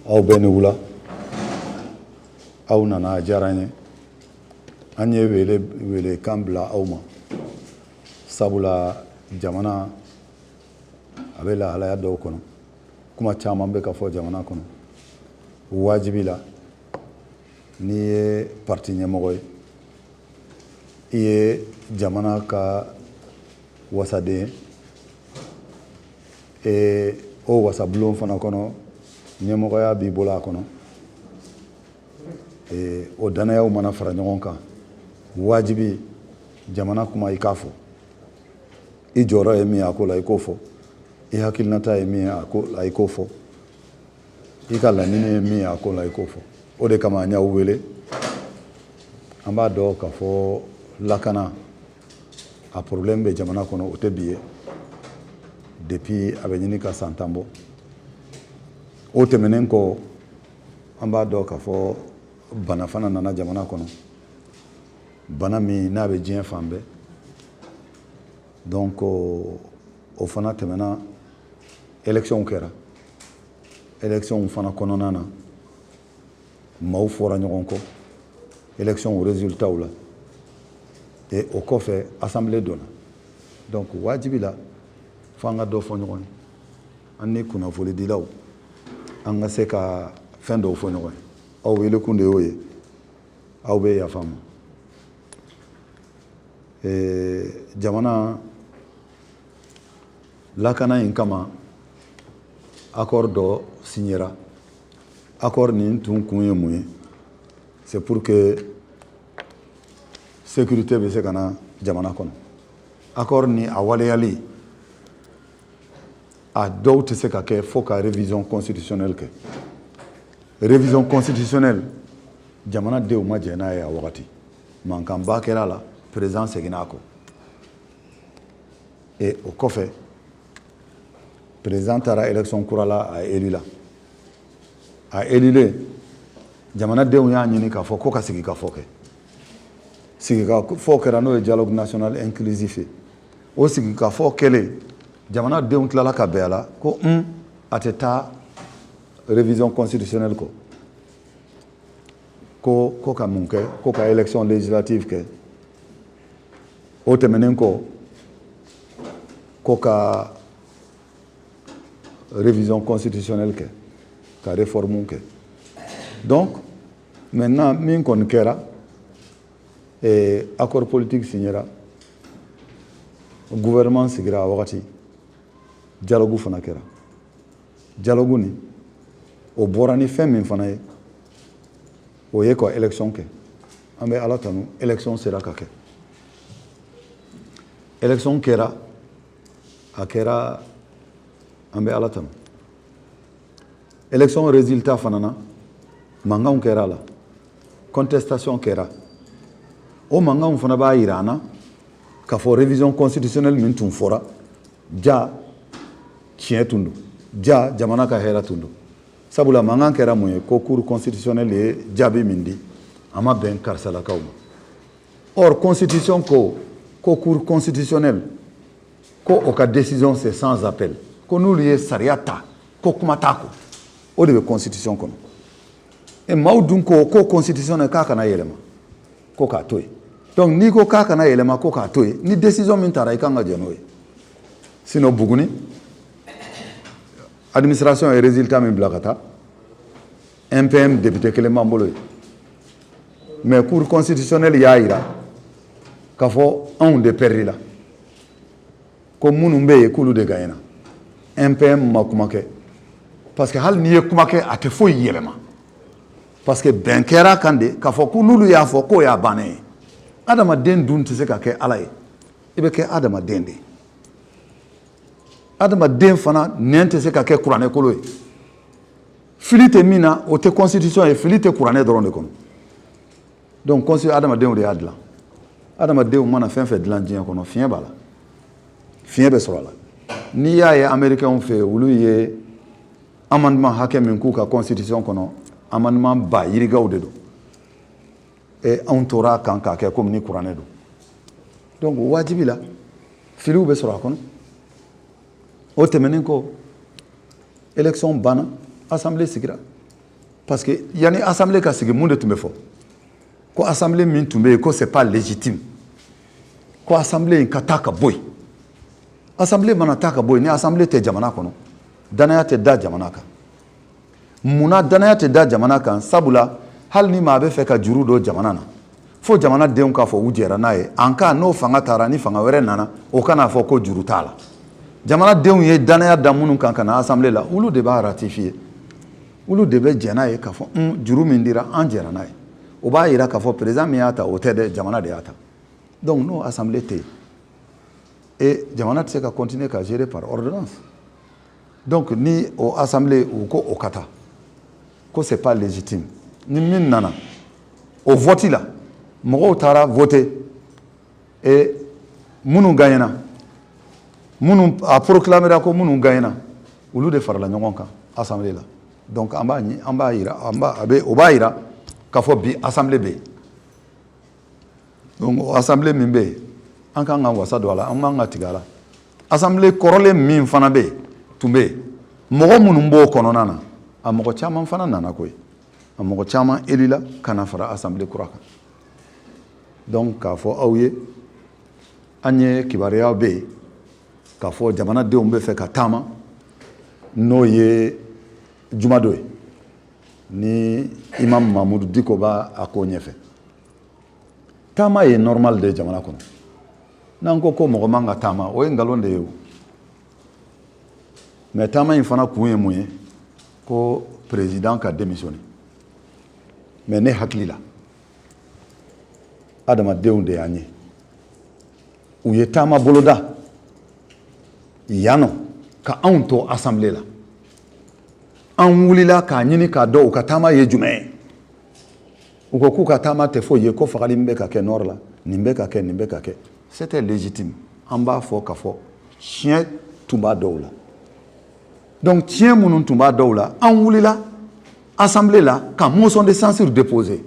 aw bɛɛ ni wula aw nana a diyara n ye an ye welekan bila aw ma sabula jamana a bɛ lahalaya dɔw kɔnɔ kuma caman bɛ ka fɔ jamana kɔnɔ wajibi la n'i ye parti ɲɛmɔgɔ ye i ye jamana ka wasaden ye o wasabulon fana kɔnɔ ɲɛmɔgɔya b'i bolo a kɔnɔ o danayaw mana fara ɲɔgɔn kan wajibi jamana kuma i k'a fɔ i jɔyɔrɔ ye min ye a ko la i k'o fɔ i hakilinata ye min ye a ko la i k'o fɔ i ka laɲini ye min ye a ko la i k'o fɔ o de kama an y'aw wele an b'a dɔn k'a fɔ lakana a problème bɛ jamana kɔnɔ o tɛ bi ye depuis a bɛ ɲini ka san 10 bɔ o tɛmɛnen kɔ an b'a dɔn k'a fɔ bana fana nana jamana kɔnɔ bana min n'a bɛ diɲɛ fan bɛɛ donc o fana tɛmɛna élection kɛra élection fana kɔnɔna na maaw fɔra ɲɔgɔn kɔ élection résultat la et o kɔfɛ assemblée donna donc wajibi la fo an ka dɔ fɔ ɲɔgɔn ye an ni kunnafonidilaw an ka se ka fɛn dɔw fɔ ɲɔgɔn ye aw welekun de y'o ye aw bɛ yafa n ma jamana lakana in kama accord dɔ signera accord nin tun kun ye mun ye c'est pour que sécurité bɛ se ka na jamana kɔnɔ accord ni a waleyali a dɔw tɛ se ka kɛ fo ka révision constitutionnelle kɛ révision constitutionnelle jamana denw ma jɛ n'a ye a wagati mankanba kɛra la président seginna a kɔ et o kɔfɛ président taara élection kura la a élu la a élulen jamana denw y'a ɲini k'a fɔ ko ka sigi ka fɔ kɛ sigi ka fɔ kɛra n'o ye dialogue national inclusif ye o sigi ka fɔ kɛlen jamana denw tilala ka bɛn a la ko a tɛ taa révision constitutionnelle kɔ ko ka mun kɛ ko ka élection législative kɛ o tɛmɛnen kɔ ko ka révision constitutionnelle kɛ ka réforme kɛ donc maintenant min kɔni kɛra accord politique signera gouvernement sigira a wagati dialogue fana kɛra dialogue ni o bɔra ni fɛn min fana ye o ye ka élection kɛ an bɛ ala tanu élection sera ka kɛ élection kɛra a kɛra an bɛ ala tanu élection résultat fana na mankanw kɛra a la contestation kɛra o mankanw fana b'a yira an na k'a fɔ révision constitutionnelle min tun fɔra ja tiɲɛ tun don ja jamana ka hɛrɛ tun don sabula mankan kɛra mun ye ko cour constitutionnelle ye jaabi min di a ma bɛn karisalakaw ma or constitution ko cour constitutionnelle ko o ka décision c'est sans appel ko n'olu ye sariya ta ko kuma t'a kɔ o de bɛ constitution kɔnɔ et maaw dun ko constitution k'a kana yɛlɛma ko k'a to yen donc n'i ko k'a kana yɛlɛma ko k'a to yen ni décision min taara i kan ka jɛ n'o ye sinon Buguni administration ye résultat min bila ka taa MPM député kelen b'an bolo yen mais cour constitutionnelle y'a yira k'a fɔ anw de perdira ko minnu bɛ yen k'olu de gagnera MPM ma kuma kɛ parce que hali n'i ye kuma kɛ a tɛ foyi yɛlɛma parce que bɛn kɛra kan de k'a fɔ ko n'olu y'a fɔ k'o y'a bannen ye adamaden dun tɛ se ka kɛ ala ye i bɛ kɛ adamaden de ye adamaden fana nɛn tɛ se ka kɛ kuranɛ kolo ye fili tɛ min na o tɛ constitution ye fili tɛ kuranɛ dɔrɔn de kɔnɔ donc constitution adamadenw de y'a dilan adamadenw mana fɛn fɛn dilan diɲɛ kɔnɔ fiɲɛ b'a la fiɲɛ bɛ sɔrɔ a la n'i y'a ye américains fɛ olu ye amendement hakɛ min k'u ka constitution kɔnɔ amendement ba yirigaw de don et anw tora kan k'a kɛ komi ni kuranɛ don donc wajibi la filiw bɛ sɔrɔ a kɔnɔ o tɛmɛnen kɔ élection banna assemblée sigira parce que yani assemblée ka sigi mun de tun bɛ fɔ ko assemblée min tun bɛ yen ko c'est pas légitime ko assemblée in ka taa ka bɔ yen assemblée mana taa ka bɔ yen ni assemblée tɛ jamana kɔnɔ danaya tɛ da jamana kan munna danaya tɛ da jamana kan sabula hali ni maa bɛ fɛ ka juru don jamana na fo jamanadenw k'a fɔ u jɛra n'a ye en cas n'o fanga taara ni fanga wɛrɛ nana o kana fɔ ko juru t'a la jamanadenw ye danaya da minnu kan ka na assemblée la olu de b'a ratifier olu de bɛ jɛ n'a ye k'a fɔ juru min dira an jɛra n'a ye o b'a jira k'a fɔ président min y'a ta o tɛ dɛ jamana de y'a ta donc n'o assemblée tɛ yen et jamana tɛ se ka continuer ka gérer par ordonnance donc ni o assemblée u ko o ka taa ko c'est pas légitime ni min nana o vote la mɔgɔw taara voter et minnu gagnera minnu a proclamera ko minnu gagnera olu de farala ɲɔgɔn kan assemblée la donc an b'a yira o b'a yira k'a fɔ bi assemblée bɛ yen donc o assemblée min bɛ yen an kan ka wasa don a la an b'an ka tigɛ a la assemblée kɔrɔlen min fana bɛ yen tun bɛ yen mɔgɔ minnu b'o kɔnɔna na a mɔgɔ caman fana nana koyi a mɔgɔ caman élila ka na fara assemblée kura kan donc k'a fɔ aw ye an ye kibaruyaw bɛ yen k'a fɔ jamanadenw bɛ fɛ ka taama n'o ye jumadon ye ni imam Mamudu Diko b'a ko ɲɛfɛ taama ye normal de jamana kɔnɔ n'an ko mɔgɔ man ka taama o ye nkalon de ye o mais taama in fana kun ye mun ye ko président ka démissionner mais ne hakili la adamadenw de y'an ye u ye taama boloda yan nɔ ka anw to assemblée la an wulila k'a ɲini k'a dɔn u ka taama ye jumɛn ye u ko k'u ka taama tɛ foyi ye ko fagali min bɛ ka kɛ nord la nin bɛ ka kɛ nin bɛ ka kɛ c'était légitime an b'a fɔ k'a fɔ tiɲɛ tun b'a dɔw la donc tiɲɛ minnu tun b'a dɔw la an wulila assemblée la ka motion de censure déposer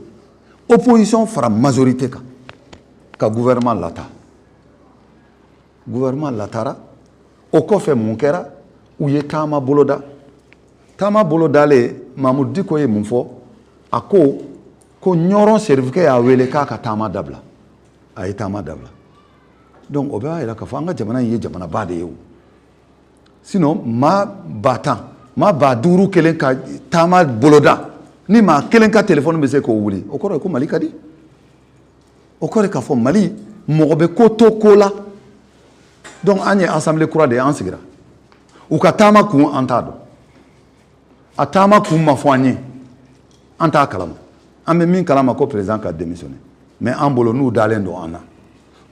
opposition fara majorité kan ka gouvernement lata gouvernement latara o kɔfɛ mun kɛra u ye taama boloda taama bolodalen Mamudu Diko ye mun fɔ a ko ɲɔrɔn serifukɛ y'a wele k'a ka taama dabila a ye taama dabila donc o b'a jira k'a fɔ an ka jamana in ye jamanaba de ye o sinon maa ba tan maa ba duuru kelen ka taama boloda ni maa kelen ka téléphone bɛ se k'o wuli o kɔrɔ ye ko Mali ka di o kɔrɔ ye k'a fɔ Mali mɔgɔ bɛ ko to ko la donc an ye assemblée kura de ye an sigira u ka taama kun an t'a dɔn a taama kun ma fɔ an ye an t'a kalama an bɛ min kalama ko président ka démissionner mais an bolo n'u dalen don an na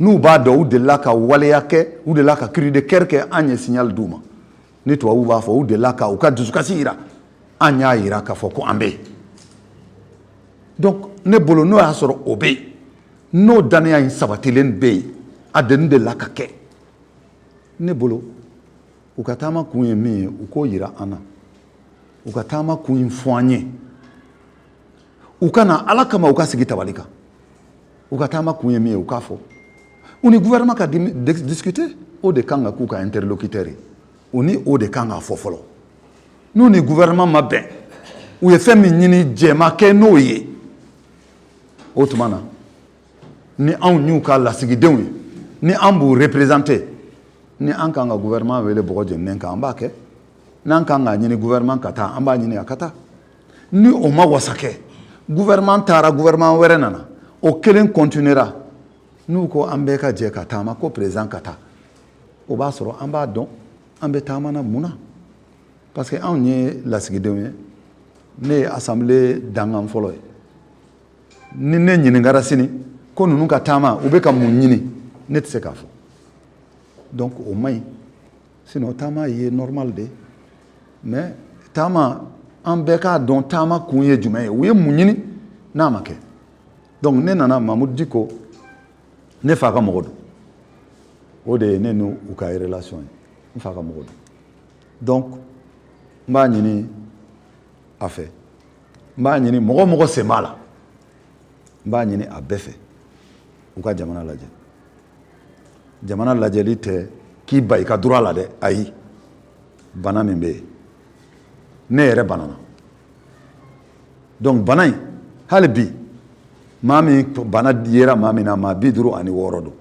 n'u b'a dɔn u delila ka waleya kɛ u delila ka cri de cœur kɛ an ye signal d'u ma ni tubabuw b'a fɔ u delila ka u ka dusukasi jira an y'a jira k'a fɔ ko an bɛ yen donc ne bolo n'o y'a sɔrɔ o bɛ yen n'o danaya in sabatilen bɛ yen a deni delila ka kɛ ne bolo u ka taama kun ye min ye u k'o jira an na u ka taama kun in fɔ an ye u ka na ala kama u ka sigi tabali kan u ka taama kun ye min ye u k'a fɔ u ni gouvernement ka discuter o de kan ka k'u ka interlocuteur ye u ni o de kan k'a fɔ fɔlɔ n'u ni gouvernement ma bɛn u ye fɛn min ɲini jɛma kɛ n'o ye o tuma na ni anw y'u ka lasigidenw ye ni an b'u représenter ni an kan ka gouvernement wele bɔgɔ jeninen kan an b'a kɛ n'an kan ka ɲini gouvernement ka taa an b'a ɲini a ka taa ni o ma wasa kɛ gouvernement taara gouvernement wɛrɛ nana o kelen continuera n'u ko an bɛɛ ka jɛ ka taama ko président ka taa o b'a sɔrɔ an b'a dɔn an bɛ taama na mun na parce que anw ye lasigidenw ye ne ye assemblée dankan fɔlɔ ye ni ne ɲininkara sini ko ninnu ka taama u bɛ ka mun ɲini ne tɛ se k'a fɔ donc o man ɲi sinon taama ye normal de mais taama an bɛɛ k'a dɔn taama kun ye jumɛn ye u ye mun ɲini n'a ma kɛ donc ne nana Mamudu Diko ne fa ka mɔgɔ don o de ye ne n'u ka relation ye n fa ka mɔgɔ don donc n b'a ɲini a fɛ n b'a ɲini mɔgɔ mɔgɔ sen b'a la n b'a ɲini a bɛɛ fɛ u ka jamana lajɛ jamana lajɛli tɛ k'i ba i ka droit la dɛ ayi bana min bɛ yen ne yɛrɛ banana donc bana in hali bi maa min bana yera maa min na maa 56 don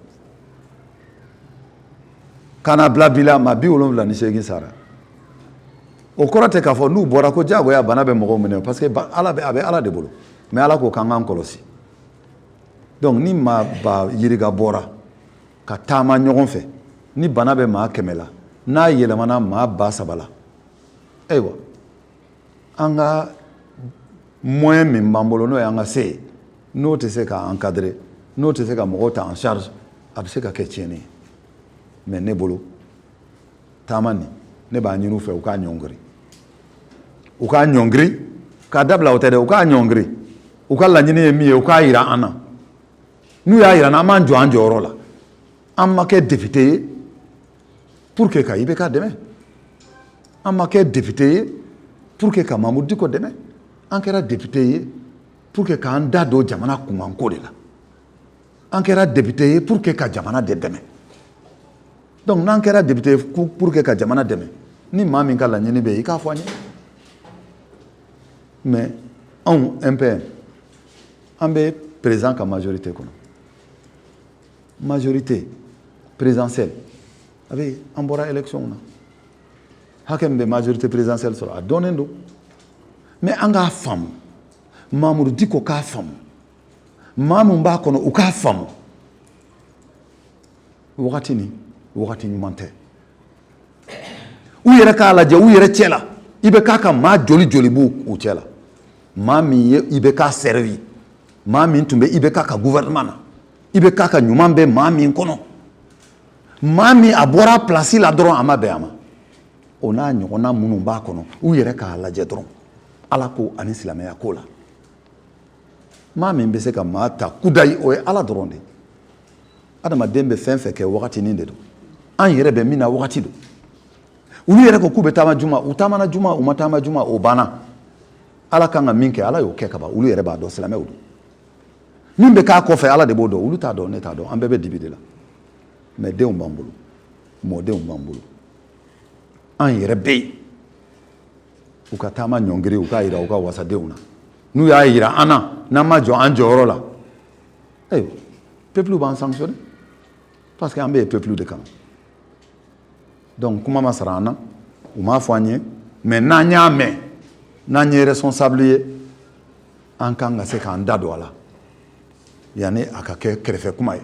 kana bila bi la maa 78 sara o kɔrɔ tɛ k'a fɔ n'u bɔra ko diyagoya bana bɛ mɔgɔw minɛ parce que a bɛ ala de bolo mais ala ko k'an k'an kɔlɔsi donc ni maa ba yiriga bɔra ka taama ɲɔgɔn fɛ ni bana bɛ maa 100 la n'a yɛlɛmana maa 3,000 la ayiwa an ka moyen min b'an bolo n'o ye an ka se ye n'o tɛ se ka encadrer n'o tɛ se ka mɔgɔw ta en charge a bɛ se ka kɛ tiɲɛni ye mais ne bolo taama nin ne b'a ɲini u fɛ u k'a ɲɔngiri u k'a ɲɔngiri k'a dabila o tɛ dɛ u k'a ɲɔngiri u ka laɲini ye min ye u k'a jira an na n'u y'a jira an na an b'an jɔ an jɔyɔrɔ la an ma kɛ député ye pour que ka IBK dɛmɛ an ma kɛ député ye pour que ka Mamadou Dicko dɛmɛ an kɛra député ye pour que k'an da don jamana kunkanko de la an kɛra député ye pour que ka jamana de dɛmɛ donc n'an kɛra député pour que ka jamana dɛmɛ ni maa min ka laɲini bɛ yen i k'a fɔ an ye mais anw MPN an bɛ président ka majorité kɔnɔ majorité présidentielle a bɛ an bɔra élection na hakɛ min bɛ majorité présidentielle sɔrɔ a dɔnnen don mais an k'a faamu Mamadou Dicko k'a faamu maa min b'a kɔnɔ u k'a faamu wagati ni wagati ɲuman tɛ u yɛrɛ k'a lajɛ u yɛrɛ cɛ la IBK ka maa joli joli b'u cɛ la maa min ye IBK servi maa min tun bɛ IBK ka gouvernement na IBK ka ɲuman bɛ maa min kɔnɔ maa min a bɔra place la dɔrɔn a ma bɛn a ma o n'a ɲɔgɔnna minnu b'a kɔnɔ u yɛrɛ k'a lajɛ dɔrɔn ala ko ani silamɛya ko la maa min bɛ se ka maa ta kudayi o ye ala dɔrɔn de adamaden bɛ fɛn fɛn kɛ wagatinin de don an yɛrɛ bɛ min na wagati don olu yɛrɛ ko k'u bɛ taama juma u taamana juma u ma taama juma o banna ala kan ka min kɛ ala y'o kɛ ka ban olu yɛrɛ b'a dɔn silamɛw don min bɛ k'a kɔfɛ ala de b'o dɔn olu t'a dɔn ne t'a dɔn an bɛɛ bɛ dibi de la mais denw b'an bolo mɔdenw b'an bolo an yɛrɛ bɛ yen u ka taama ɲɔngiri u k'a jira u ka wasadenw na n'u y'a jira an na n'an ma jɔ an jɔyɔrɔ la ayiwa peuple b'an sanctionner parce que an bɛ yen peuple de kama donc kuma ma sara an na u m'a fɔ an ye mais n'an y'a mɛn n'an ye responsable ye an kan ka se k'an da don a la yanni a ka kɛ kɛrɛfɛ kuma ye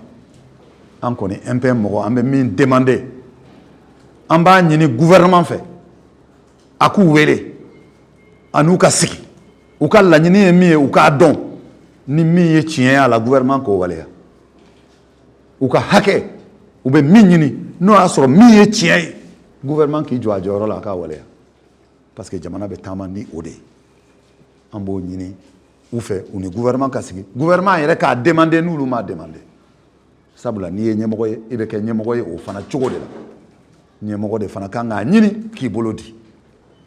an kɔni MPN mɔgɔ an bɛ min demander an b'a ɲini gouvernement fɛ a k'u wele a n'u ka sigi u ka laɲini ye min ye u k'a dɔn ni min ye tiɲɛ ye a la gouvernement k'o waleya u ka hakɛ u bɛ min ɲini n'o y'a sɔrɔ min ye tiɲɛ ye gouvernement k'i jɔ a jɔyɔrɔ la a k'a waleya parce que jamana bɛ taama ni o de ye an b'o ɲini u fɛ u ni gouvernement ka sigi gouvernement yɛrɛ k'a demander n'olu m'a demander sabula n'i ye ɲɛmɔgɔ ye i bɛ kɛ ɲɛmɔgɔ ye o fana cogo de la ɲɛmɔgɔ de fana kan k'a ɲini k'i bolo di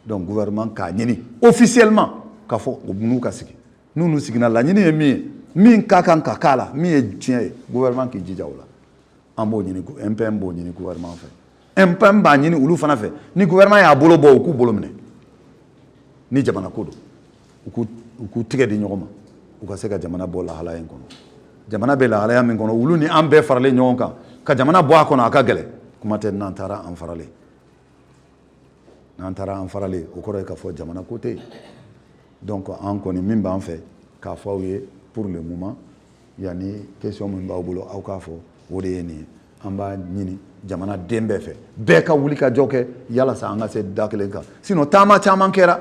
donc gouvernement k'a ɲini officiellement k'a fɔ u n'u ka sigi n'u sigina laɲini ye min ye min ka kan ka k'a la min ye tiɲɛ ye gouvernement k'i jija o la an b'o ɲini MPN b'o ɲini gouvernement fɛ MPN b'a ɲini olu fana fɛ ni gouvernement y'a bolo bɔ u k'u bolo minɛ ni jamana ko don u k'u tigɛ di ɲɔgɔn ma u ka se ka jamana bɔ lahalaya in kɔnɔ jamana bɛ lahalaya min kɔnɔ olu ni an bɛɛ faralen ɲɔgɔn kan ka jamana bɔ a kɔnɔ a ka gɛlɛn kuma tɛ n'an taara an faralen n'an taara an faralen o kɔrɔ ye k'a fɔ jamana ko tɛ yen donc an kɔni min b'an fɛ k'a fɔ aw ye pour le moment yanni question min b'aw bolo aw k'a fɔ o de ye nin ye an b'a ɲini jamana den bɛɛ fɛ bɛɛ ka wuli ka jɔ kɛ yalasa an ka se da kelen kan sinon taama caman kɛra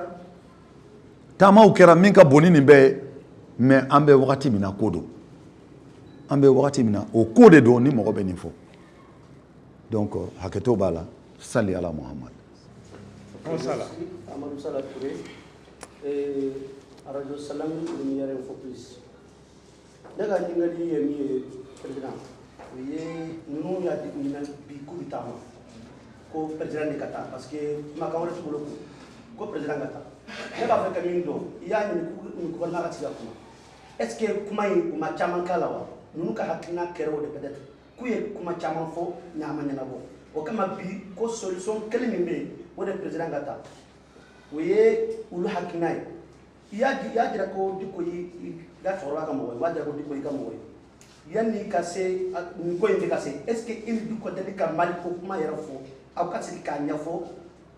taamaw kɛra min ka bon ni nin bɛɛ ye mais an bɛ wagati min na ko don an bɛ wagati min na o ko de don ni mɔgɔ bɛ nin fɔ donc hakɛto b'a la sali ala Muhammad. Amadou Sala Touré Radio Salam Lumière Info Plus. Ne ka ɲininkali ye min ye président o ye ninnu y'a ɲininka bi k'u bɛ taama ko président de ka taa parce que kumakan wɛrɛ t'u bolo ko président ka taa ne b'a fɛ ka min dɔn i y'a ɲini k'u gouvernement ka sigi ka kuma est ce que kuma in u ma caman k'a la wa ninnu ka hakilina kɛra o de peut être k'u ye kuma caman fɔ ɲa ma ɲɛnabɔ o kama bi ko solution kelen min bɛ yen o de président ka taa o ye olu hakilina ye il y a des ko di ko yi da foro ka mo wa da ko di ko ka mo yanni ka se ni ko indi ka se est ce que il du ko de ka mali ko kuma yara fo aw ka se ka nyafo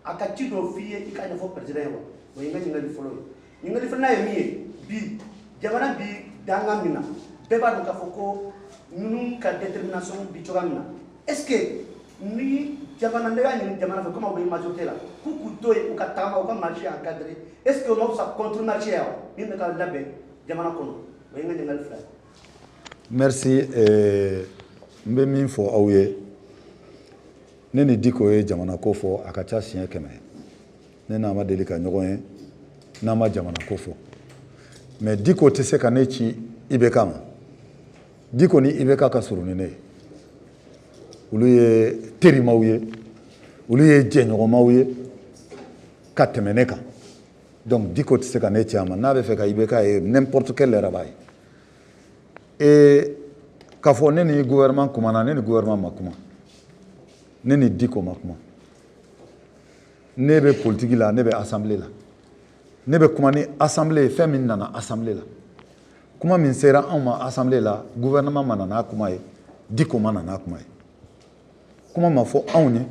aka ti do fiye i ka nyafo president wo yinga ngali folo yinga folo na yemi bi jamana bi danga mina beba do ka fo ko nunu ka détermination bi chogamina est ce que ni jamana ndega ni jamana fo comment be majorité la ku ku toy u ka tama u ka marché encadré est ce que on sa contre marché ya ni me ka labe jamana kono way nga ngal fra merci mbe min fo awye ne ni diko ye jamana ko fo akacha sien keme ne na ma deli ka nyogon ye na ma jamana ko fo mais diko te se ka ne ci ibeka ma diko ni ibeka ka suru ne ulu ye teri mawye ulu ye jenyo mawye ka temene ka donc diko te se ka ne ci ama na be fe ka ibeka e n'importe quel rabaye et ka fo ne ni gouvernement kumana ne ni gouvernement makuma ne ni diko makuma ne be politique la ne be assemblée la ne be kuma ni assemblée fait min nana assemblée la kuma min sera en ma assemblée la gouvernement manana kuma ye diko manana kuma ye kuma ma fo awne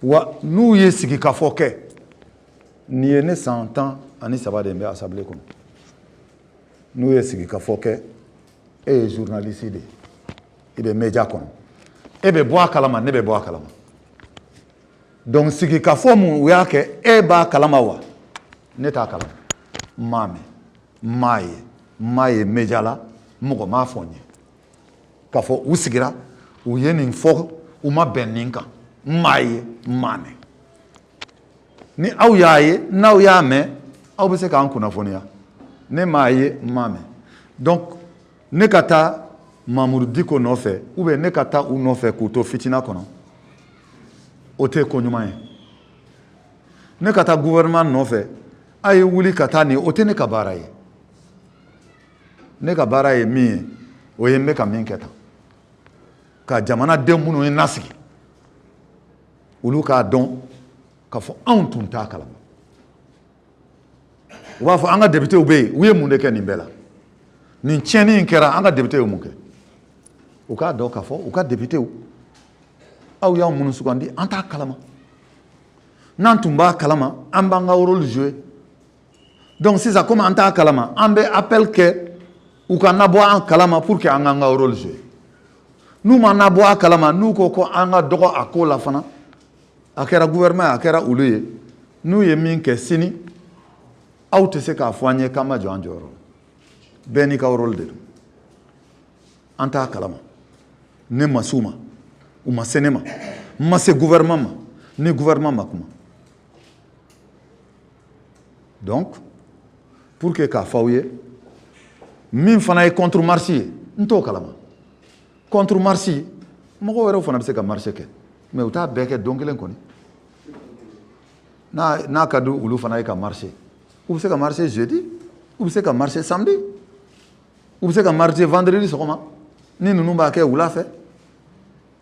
wa nu ye sigi ka fo ke ni ye ne 100 ans ani saba de be assemblée ko nu ye sigi ka fo ke e journaliste de ibe média kono ebe boa kalama ne be boa kalama donc sigi ka fo mu ya ke e ba kalama wa ne ta kalama maye média la mugo ma fonye ka fo usigira u yenin fo u ma beninka mame ni aw yaye naw ya me aw be se ka ankuna fonia ne mame donc ne kata Mamoudou Diko no fait ou bien ne kata ou no fait kuto fitina kono ote konyuma ne kata gouvernement no fait ay wuli kata ni ote ne ka baraye ne ka baraye mi o yembe ka min keta ka jamana demunu e nasigi ulu ka don ka fo an tunta kala wa fo anga député ubé uye munde ke nimbela ni tieni nkera anga député umuke uka do ka fo uka député u aw ya munu sugandi anta kalama nantumba kalama amba nga rôle jouer donc si ça comme anta kalama ambe appel que uka nabo an kalama pour que anga nga rôle jouer nous ma nabo kalama nous ko anga dogo akola fana akera gouvernement akera uluye nous ye min ke sini aw te se ka foanye kama jonjoro beni ka rôle de anta kalama ne masuma ou masenema mase gouvernement ne gouvernement makuma donc pour que ka fawye min fana e contre marché nto kalama contre marché moko wero fana se ka marché ke mais uta beke donkelen koni na kadu ulu fana e ka marché ou se ka marché jeudi ou se ka marché samedi ou se ka marché vendredi sokoma ni nunu ba ke wula fe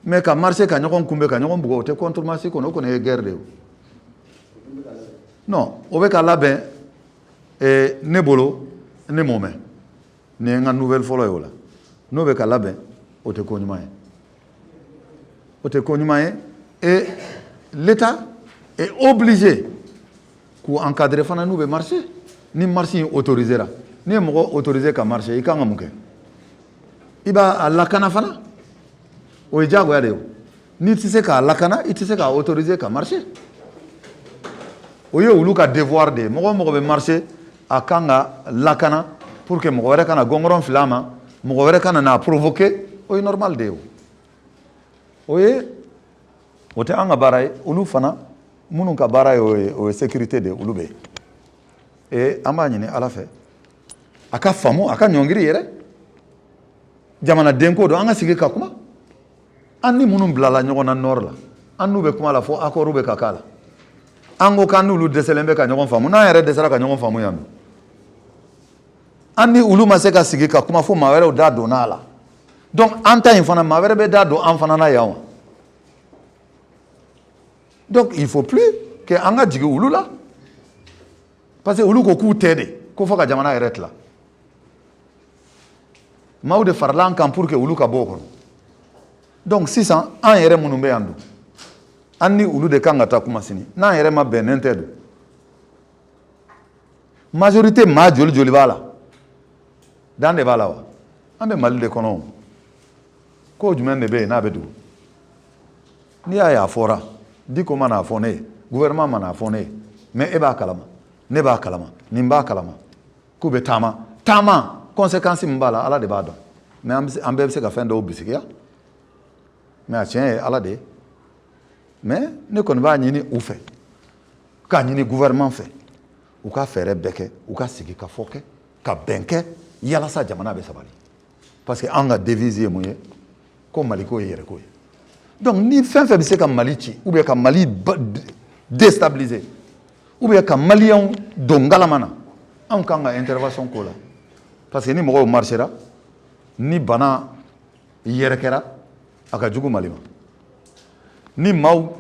mais ka marché ka nyokon kumbe ka nyokon bugo te contre marché kono e guerre de non o be ka laben e nebolo ne moment ne nga nouvelle folo yola no be ka laben o te konyuma et l'état est obligé pour encadrer fana nou be marché ni marché autorisé ra ni mo autorisé ka marché ikanga muke iba lakana fana o jago ya de ni tise ka lakana itise ka autorisé ka marché o yo ulu ka devoir de mo be marché akanga lakana pour que mo were kana gongoron flama mo were kana na provoquer o normal de o ye o te anga baray ulu fana munu ka baray o sécurité de ulu be e amani ni ala fe aka famu aka nyongiri yere jamana denko do anga sigi ka kuma anni munum blala nyogona nor la annu be kuma la fo akoru be kakala ango kanu lu deselembe ka nyogon famu na yere desara ka nyogon famu yam anni ulu maseka sigi ka kuma fo mawere o da donala donc anta infana mawere be da do enfana na yawa donc il faut plus que anga digi ulu la parce que ulu ko ku tede ko fo ka jamana yɛrɛ tila maaw de farala an kan pour que olu ka bɔ o kɔnɔ donc sisan an yɛrɛ minnu bɛ yan dun an ni olu de kan ka taa kuma sini n'an yɛrɛ ma bɛnnen tɛ dun majorité maa joli joli b'a la dan de b'a la wa an bɛ mali de kɔnɔ o ko jumɛn de bɛ yen n'a bɛ dugu n'i y'a ye a fɔra diko ma n'a fɔ ne ye gouvernement ma n'a fɔ ne ye mais e b'a kalama ne b'a kalama nin b'a kalama k'u bɛ taama conséquence min b'a la ala de b'a dɔn mais an bɛɛ bɛ se ka fɛn dɔw bisigiya mais a tiɲɛ ye ala de ye mais ne kɔni b'a ɲini u fɛ k'a ɲini gouvernement fɛ u ka fɛɛrɛ bɛɛ kɛ u ka sigi ka fɔ kɛ ka bɛn kɛ yalasa jamana bɛ sabali parce que an ka devise ye mun ye ko maliko ye yɛrɛko ye donc ni fɛn fɛn bɛ se ka mali ci ou bien ka mali déstabiliser ou bien ka maliyɛnw don galama na anw kan ka intervention k'o la parce que ni mɔgɔw marchera ni bana yɛrɛkɛra a ka jugu mali ma ni maaw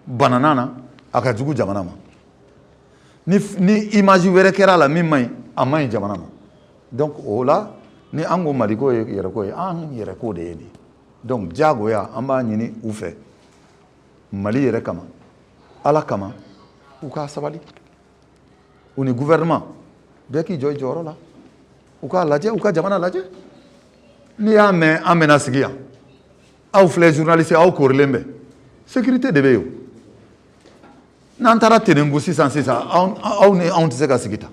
banana na a ka jugu jamana ma ni image wɛrɛ kɛra la min man ɲi a man ɲi jamana ma donc o la ni an ko maliko ye yɛrɛko ye an yɛrɛko de ye nin donc diyagoya an b'a ɲini u fɛ mali yɛrɛ kama ala kama u k'a sabali u ni gouvernement bɛɛ k'i jɔ i jɔyɔrɔ la u k'a lajɛ u ka jamana lajɛ n'i y'a mɛn an bɛna sigi yan aw filɛ journaliste aw korilen bɛ sécurité de bɛ yen o n'an taara tenengu sisan aw ni anw tɛ se ka sigi tan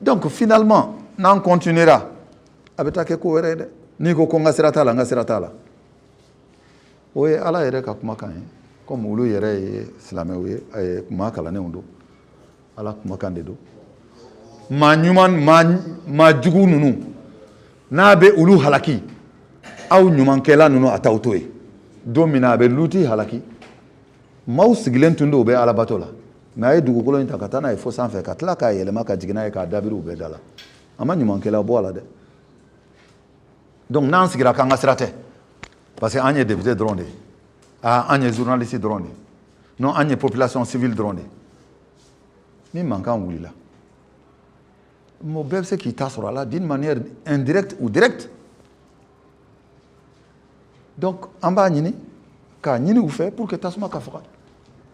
donc finalement n'an continuera a bɛ taa kɛ ko wɛrɛ ye dɛ n'i ko n ka sira t'a la n ka sira t'a la o ye ala yɛrɛ ka kumakan ye comme olu yɛrɛ ye silamɛw ye maa kalannenw don ala kumakan de don maa ɲuman maa jugu ninnu n'a bɛ olu halaki aw ɲumankɛla ninnu a t'aw to yen don min na a bɛ luti halaki maaw sigilen tun don u bɛ alabato la mais a ye dugukolo in ta ka taa n'a ye fo sanfɛ ka tila k'a yɛlɛma ka jigin n'a ye k'a dabiri u bɛɛ da la a ma ɲumankɛla bɔ a la dɛ donc n'an sigira k'an ka sira tɛ parce que an ye député dɔrɔn de ye an ye journaliste dɔrɔn de ye non an ye population civile dɔrɔn de ye ni mankan wulila o bɛɛ bɛ se k'i ta sɔrɔ a la d'une manière indirecte ou directe donc an b'a ɲini k'a ɲini u fɛ pour que tasuma ka faga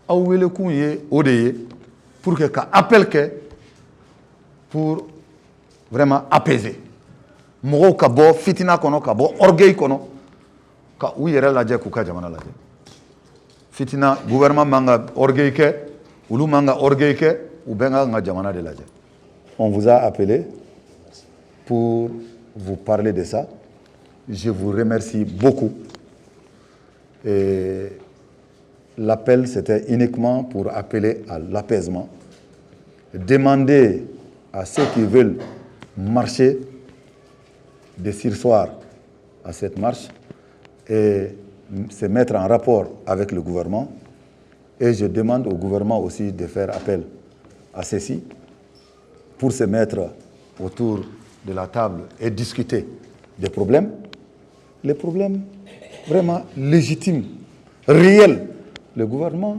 aw wele kun ye o de ye pour que ka appel kɛ pour vraiment apaiser mɔgɔw ka bɔ fitina kɔnɔ ka bɔ orgueil kɔnɔ ka u yɛrɛ lajɛ k'u ka jamana lajɛ fitina gouvernement man ka orgueil kɛ olu man ka orgueil kɛ u bɛɛ kan ka jamana de lajɛ. On vous a appelé pour vous parler de ça. Je vous remercie beaucoup. Et l'appel, c'était uniquement pour appeler à l'apaisement, demander à ceux qui veulent marcher de surseoir à cette marche et se mettre en rapport avec le gouvernement. Et je demande au gouvernement aussi de faire appel à ceux-ci pour se mettre autour de la table et discuter des problèmes, les problèmes vraiment légitimes, réels. Le gouvernement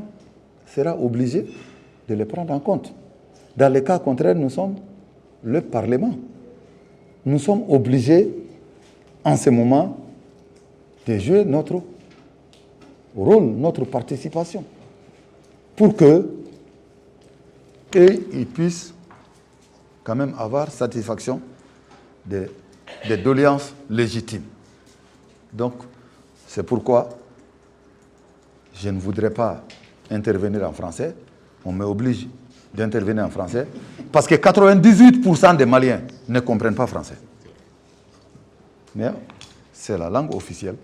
sera obligé de les prendre en compte. Dans les cas contraires, nous sommes le Parlement. Nous sommes obligés, en ce moment, de jouer notre rôle, notre participation, pour que ils puissent quand même avoir satisfaction des doléances légitimes. Donc, c'est pourquoi je ne voudrais pas intervenir en français. On m'oblige d'intervenir en français parce que 98% des Maliens ne comprennent pas français. Mais c'est la langue officielle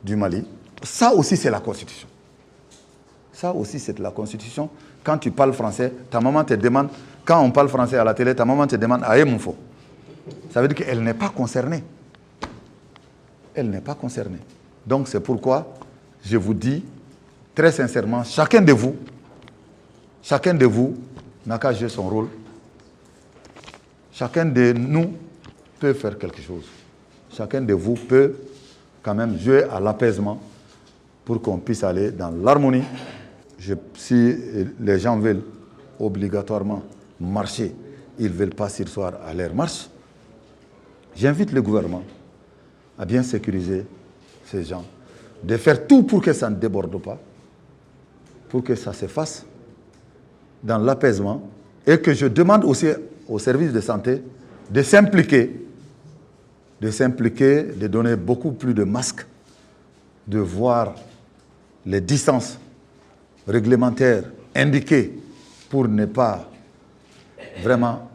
du Mali. Ça aussi, c'est la Constitution. Ça aussi, c'est la Constitution. Quand tu parles français, ta maman te demande, quand on parle français à la télé, ta maman te demande « Aïe mon faux ». Ça veut dire qu'elle n'est pas concernée. Elle n'est pas concernée. Donc c'est pourquoi je vous dis très sincèrement, chacun de vous n'a qu'à jouer son rôle. Chacun de nous peut faire quelque chose. Chacun de vous peut quand même jouer à l'apaisement pour qu'on puisse aller dans l'harmonie. Si les gens veulent obligatoirement marcher, ils ne veulent pas surseoir à leur marche. J'invite le gouvernement à bien sécuriser ces gens, de faire tout pour que ça ne déborde pas, pour que ça se fasse dans l'apaisement, et que je demande aussi aux services de santé de s'impliquer, de donner beaucoup plus de masques, de voir les distances réglementaires indiquées pour ne pas vraiment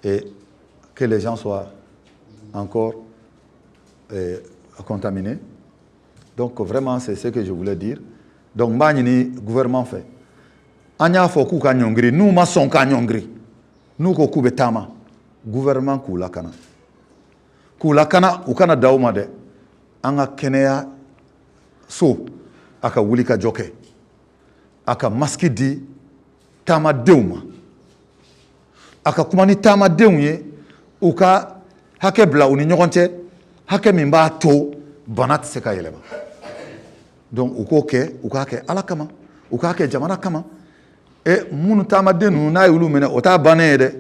que les gens soient encore contaminés. Donc vraiment, c'est ce que je voulais dire. Donc, le gouvernement fait. Anya fo ku ka nyongri, nous ma son ka nyongri. Nous ko ku betama. Gouvernement ku lakana. Ku lakana u kana dauma de. Anga kenea so aka wulika joke. Aka maski di tama deuma. Aka kumani tama deunye uka hake bla uni nyogonte hake mimba to banat seka yeleba. Donc uka ke ala kama uka ke jamana kama e munu tama denu na yulu mene ota bane de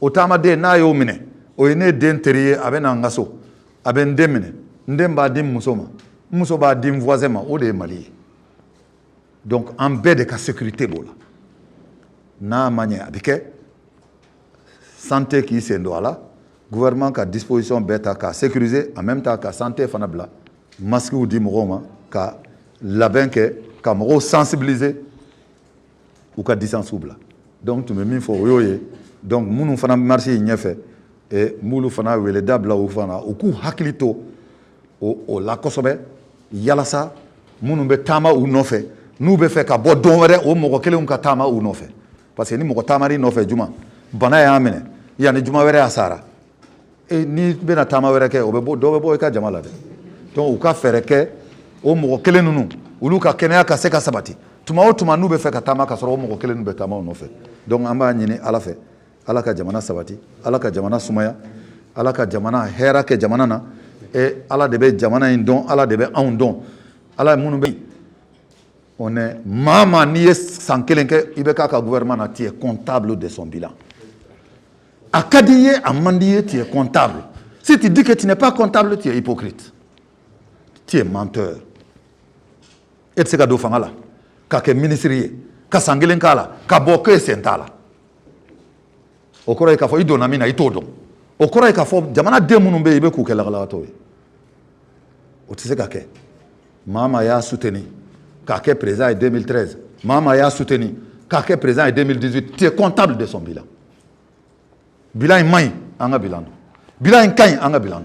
otama de na yo mene o ene den teriye abena ngaso aben demene ndemba dim musoma muso ba dim voisin ma o de mali. Donc en baie de sécurité bola na manye abike santé qui se ndoala gouvernement ka disposition beta ka sécuriser en même temps ka santé fanabla masque ou di mogoma ka labin ke ka mogo sensibiliser ou ka distance oubla. Donc tu me mis fo yoye donc munu fana marché ñefe et mulu fana wele dabla ou fana ou ku hakilito o la kosobe yala sa munu be tama ou nofe nous be fe ka bo don were o mogo kele ka tama ou nofe parce que ni mogo tamari nofe juma bana ya amene yani juma were asara et ni be na tama were ke o be bo do be bo ka jamala de donc ou ka fere ke o mogo kele nunu ulu ka kenya ka seka sabati tuma o tuma nu be fe ka tama ka soro o mogo kele nu be tama o nofe donc amba nyini ala fe ala ka jamana sabati ala ka jamana sumaya ala ka jamana hera ke jamana na et ala de be jamana indon ala de be an don ala munu be on est mama ni sankelenke ibeka ka gouvernement na tie comptable de son bilan akadiye amandiye tu es comptable. Si tu dis que tu n'es pas comptable, tu es hypocrite. Tu es menteur. Et c'est cadeau fangala. Kake ministrier, ka sangelen kala, ka boke sentala. Okora ka fo ido na mina itodo. Okora ka fo jamana de munumbe ibe ku kala kala to. O tise kake. Mama ya soutenu. Kake président en 2013. Mama ya soutenu. Kake président en 2018. Tu es comptable de son bilan. Bilan mai anga bilan. Bilan kain anga bilan.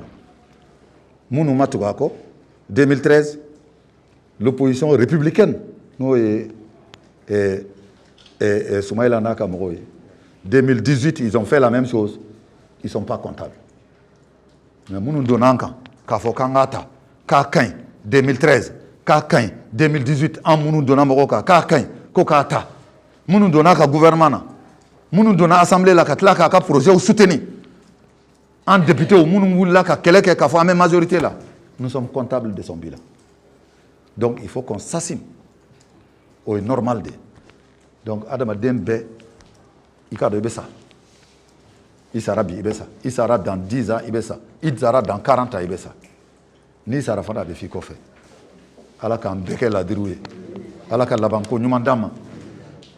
Munu matugako 2013 l'opposition républicaine no et Soumaïla Naka Moroye. 2018 ils ont fait la même chose. Ils sont pas comptables. Mais munu donanka ka fokangata ka kain 2013 ka kain 2018 en munu donamoroka ka kain ko kata. Munu donaka gouvernement Mounou donna assemblée la katlaka ka projet ou soutenu. En député ou mounou la ka keleke ka fa même majorité là. Nous sommes comptables de son bilan. Donc il faut qu'on s'assime au normal de. Donc Adam Dembe ikado ibesa. Isara bi ibesa. Isara dans 10 ans ibesa. Isara dans 40 ans ibesa. Ni sara fana be fi ko fe. Ala ka mbeke la diroué. Ala ka labanko nyumandama.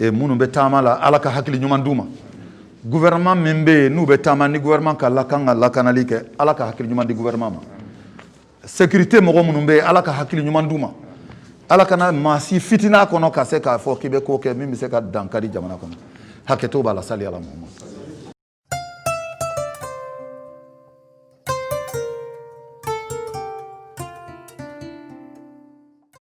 Et munu betama la ala ka hakili nyumanduma gouvernement membe nu betama ni gouvernement ka lakanga lakanali ke ala ka hakili nyumandi gouvernement sécurité mo munu be ala ka hakili nyumanduma ala kana masi fitina kono ka se ka fo kibe ko ke mimi se ka dankari jamana kono haketo bala sali ala muhammad